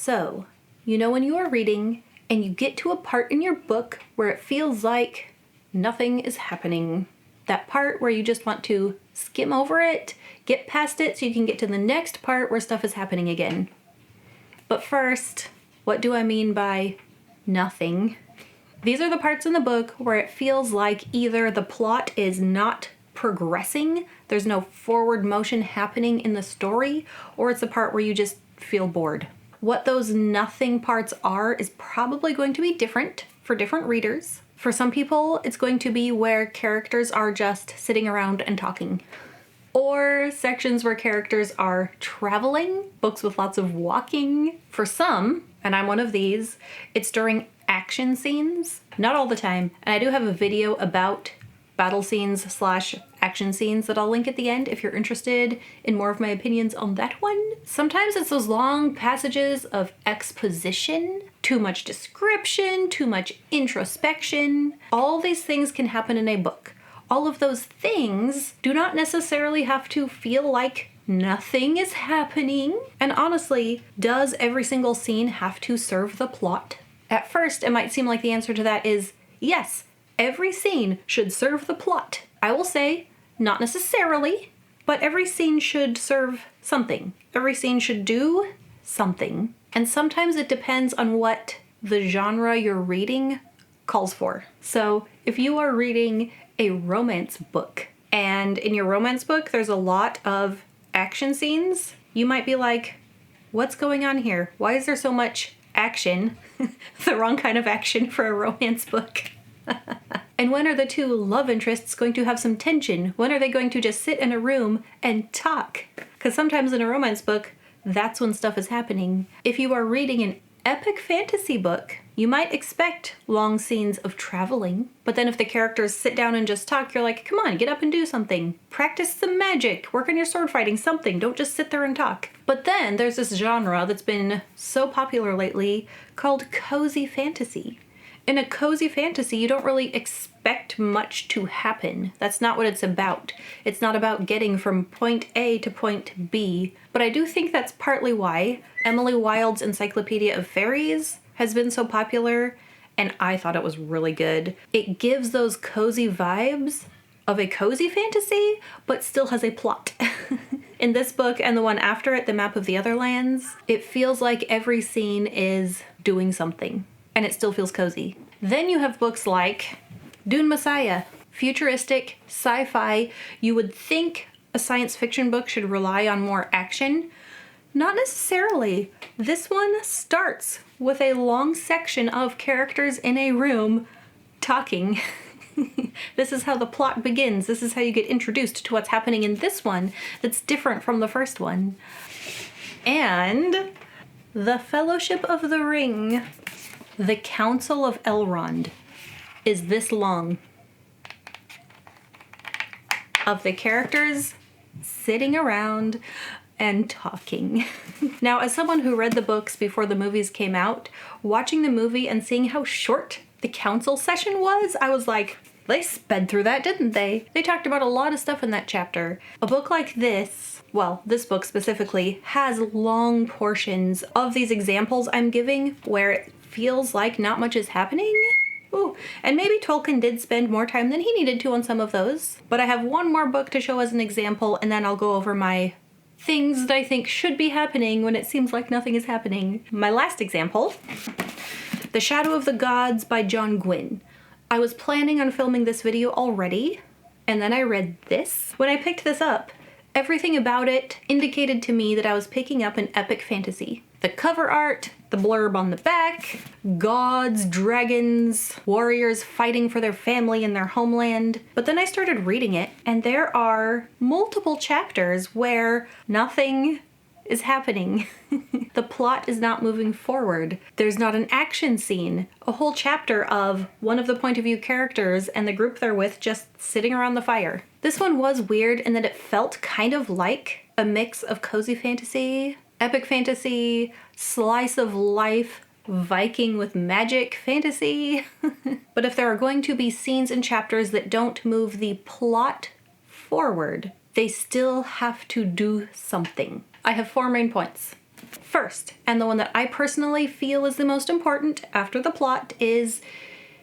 So, you know when you are reading and you get to a part in your book where it feels like nothing is happening. That part where you just want to skim over it, get past it so you can get to the next part where stuff is happening again. But first, what do I mean by nothing? These are the parts in the book where it feels like either the plot is not progressing, there's no forward motion happening in the story, or it's the part where you just feel bored. What those nothing parts are is probably going to be different for different readers. For some people, it's going to be where characters are just sitting around and talking. Or sections where characters are traveling, books with lots of walking. For some, and I'm one of these, it's during action scenes. Not all the time. And I do have a video about battle scenes / action scenes that I'll link at the end if you're interested in more of my opinions on that one. Sometimes it's those long passages of exposition, too much description, too much introspection. All these things can happen in a book. All of those things do not necessarily have to feel like nothing is happening. And honestly, does every single scene have to serve the plot? At first, it might seem like the answer to that is yes. Every scene should serve the plot. I will say, not necessarily, but every scene should serve something. Every scene should do something. And sometimes it depends on what the genre you're reading calls for. So if you are reading a romance book, and in your romance book there's a lot of action scenes, you might be like, what's going on here? Why is there so much action? The wrong kind of action for a romance book. And when are the two love interests going to have some tension? When are they going to just sit in a room and talk? Because sometimes in a romance book, that's when stuff is happening. If you are reading an epic fantasy book, you might expect long scenes of traveling. But then if the characters sit down and just talk, you're like, come on, get up and do something. Practice some magic. Work on your sword fighting, something. Don't just sit there and talk. But then there's this genre that's been so popular lately called cozy fantasy. In a cozy fantasy, you don't really expect much to happen. That's not what it's about. It's not about getting from point A to point B. But I do think that's partly why Emily Wilde's Encyclopedia of Fairies has been so popular, and I thought it was really good. It gives those cozy vibes of a cozy fantasy, but still has a plot. In this book and the one after it, The Map of the Otherlands, it feels like every scene is doing something. And it still feels cozy. Then you have books like Dune Messiah, futuristic, sci-fi. You would think a science fiction book should rely on more action. Not necessarily. This one starts with a long section of characters in a room talking. This is how the plot begins. This is how you get introduced to what's happening in this one that's different from the first one. And The Fellowship of the Ring. The Council of Elrond is this long of the characters sitting around and talking. Now, as someone who read the books before the movies came out, watching the movie and seeing how short the council session was, I was like, they sped through that, didn't they? They talked about a lot of stuff in that chapter. A book like this, well, this book specifically, has long portions of these examples I'm giving where it feels like not much is happening. Ooh, and maybe Tolkien did spend more time than he needed to on some of those. But I have one more book to show as an example, and then I'll go over my things that I think should be happening when it seems like nothing is happening. My last example, The Shadow of the Gods by John Gwynne. I was planning on filming this video already, and then I read this. When I picked this up, everything about it indicated to me that I was picking up an epic fantasy. The cover art, the blurb on the back, gods, dragons, warriors fighting for their family and their homeland. But then I started reading it, and there are multiple chapters where nothing is happening. The plot is not moving forward. There's not an action scene. A whole chapter of one of the point of view characters and the group they're with just sitting around the fire. This one was weird in that it felt kind of like a mix of cozy fantasy, epic fantasy, slice of life, Viking with magic fantasy. But if there are going to be scenes and chapters that don't move the plot forward, they still have to do something. I have 4 main points. First, and the one that I personally feel is the most important after the plot, is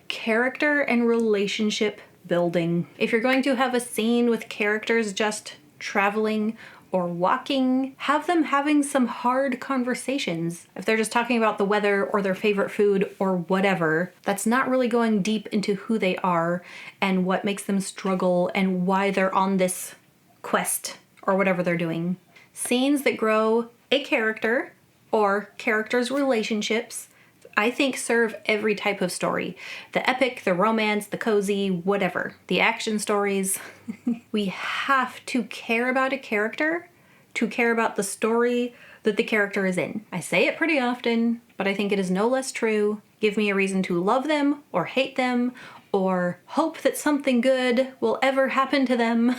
character and relationship building. If you're going to have a scene with characters just traveling or walking, have them having some hard conversations. If they're just talking about the weather or their favorite food or whatever, that's not really going deep into who they are and what makes them struggle and why they're on this quest or whatever they're doing. Scenes that grow a character or characters' relationships, I think, serve every type of story. The epic, the romance, the cozy, whatever. The action stories. We have to care about a character to care about the story that the character is in. I say it pretty often, but I think it is no less true. Give me a reason to love them or hate them or hope that something good will ever happen to them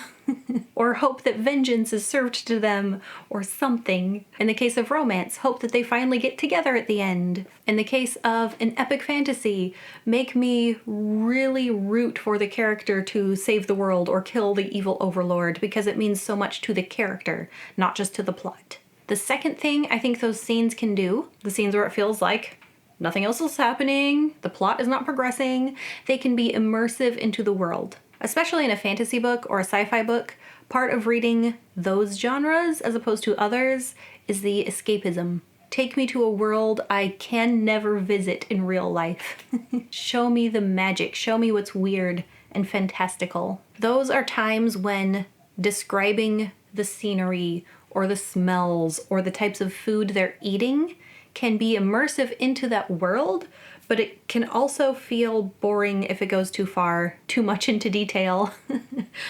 or hope that vengeance is served to them or something. In the case of romance, hope that they finally get together at the end. In the case of an epic fantasy, make me really root for the character to save the world or kill the evil overlord because it means so much to the character, not just to the plot. The second thing I think those scenes can do, the scenes where it feels like nothing else is happening, the plot is not progressing, they can be immersive into the world. Especially in a fantasy book or a sci-fi book, part of reading those genres as opposed to others is the escapism. Take me to a world I can never visit in real life. Show me the magic, show me what's weird and fantastical. Those are times when describing the scenery or the smells or the types of food they're eating can be immersive into that world, but it can also feel boring if it goes too far, too much into detail,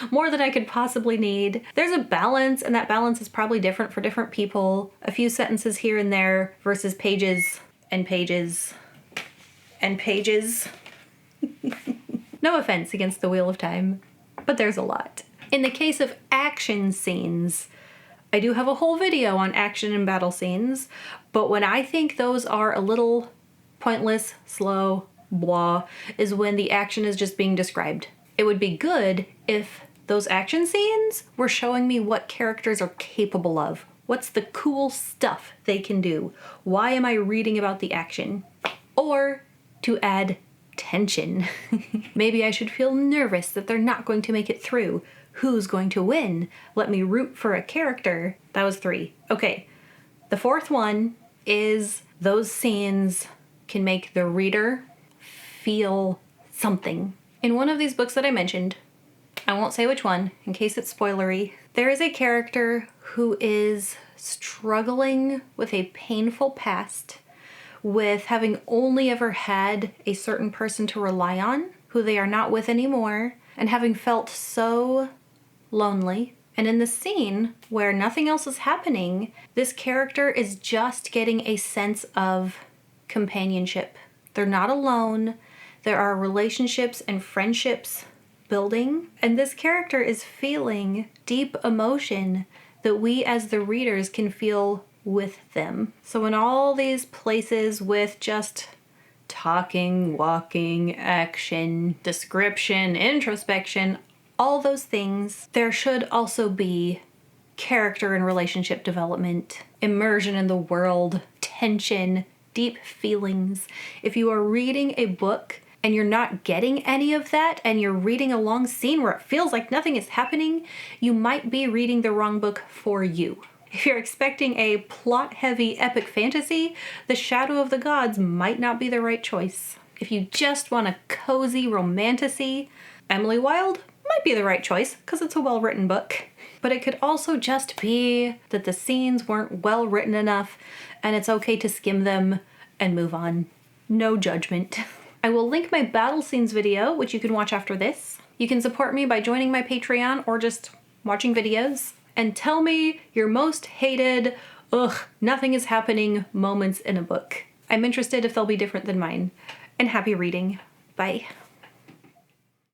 more than I could possibly need. There's a balance, and that balance is probably different for different people. A few sentences here and there versus pages and pages and pages. No offense against the Wheel of Time, but there's a lot. In the case of action scenes, I do have a whole video on action and battle scenes, but when I think those are a little pointless, slow, blah, is when the action is just being described. It would be good if those action scenes were showing me what characters are capable of. What's the cool stuff they can do? Why am I reading about the action? Or to add tension. Maybe I should feel nervous that they're not going to make it through. Who's going to win? Let me root for a character. That was 3. Okay. The fourth one is those scenes can make the reader feel something. In one of these books that I mentioned, I won't say which one in case it's spoilery, there is a character who is struggling with a painful past, with having only ever had a certain person to rely on, who they are not with anymore, and having felt so lonely. And in the scene where nothing else is happening, this character is just getting a sense of companionship. They're not alone. There are relationships and friendships building, and this character is feeling deep emotion that we as the readers can feel with them. So in all these places with just talking, walking, action, description, introspection, all those things, there should also be character and relationship development, immersion in the world, tension, deep feelings. If you are reading a book and you're not getting any of that, and you're reading a long scene where it feels like nothing is happening, you might be reading the wrong book for you. If you're expecting a plot-heavy epic fantasy, The Shadow of the Gods might not be the right choice. If you just want a cozy romantasy, Emily Wilde might be the right choice because it's a well-written book. But it could also just be that the scenes weren't well written enough and it's okay to skim them and move on. No judgment. I will link my battle scenes video, which you can watch after this. You can support me by joining my Patreon or just watching videos. And tell me your most hated, nothing is happening moments in a book. I'm interested if they'll be different than mine. And happy reading. Bye.